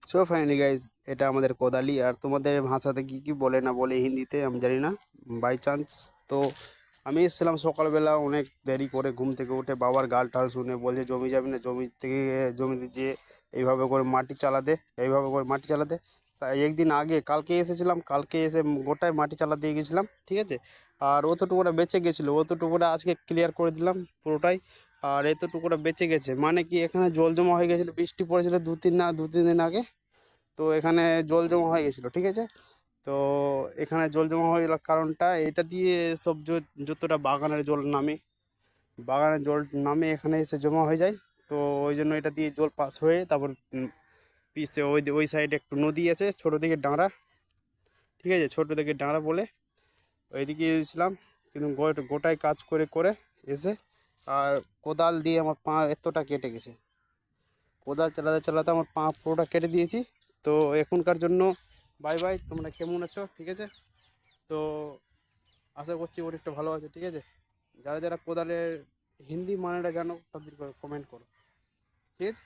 So finally guys, এটা আমাদের কোদালি। আর তোমাদের ভাষাতে কী কী বলে না বলে হিন্দিতে আমি জানি না, বাই চান্স। তো আমি এসেছিলাম সকালবেলা অনেক দেরি করে ঘুম থেকে উঠে, বাবার গাল টাল শুনে বলছে জমি যাবি না, জমি থেকে জমিতে যেয়ে এইভাবে করে মাটি চালাতে, এইভাবে করে মাটি চালাতে। তাই একদিন আগে কালকে এসেছিলাম, কালকে এসে গোটায় মাটি চালাতে দিয়ে গেছিলাম, ঠিক আছে। আর অতটুকুটা বেঁচে গেছিলো, অতটুকুটা আজকে ক্লিয়ার করে দিলাম পুরোটাই। আর এতটুকুটা বেঁচে গেছে মানে কি, এখানে জল জমা হয়ে গেছিলো, বৃষ্টি পড়েছিল দু তিন দিন আগে। তো এখানে জল জমা হয়ে গেছিলো, ঠিক আছে। তো এখানে জল জমা হয়ে যাওয়ার কারণটা এটা দিয়ে সব যতটা বাগানের জল নামে, বাগানের জল নামে এখানে এসে জমা হয়ে যায়। তো ওই জন্য এটা দিয়ে জল পাস হয়ে তারপর পিছে ওই সাইডে একটু নদী আছে, ছোটো দিকে ডাঁড়া, ঠিক আছে, ছোটো দিকে ডাঁড়া বলে ওইদিকে এসেছিলাম। কিন্তু গোটায় কাজ করে করে এসে আর কোদাল দিয়ে আমার পা এতটা কেটে গেছে, কোদাল চালাতে চালাতে আমার পা পুরোটা কেটে দিয়েছি। তো এখনকার জন্য বাই বাই। তোমরা কেমন আছো? ঠিক আছে। তো আশা করছি অনেকটা ভালো আছে, ঠিক আছে। যারা যারা কোদালের হিন্দি মানেটা জানো তাদের কমেন্ট করো, ঠিক আছে।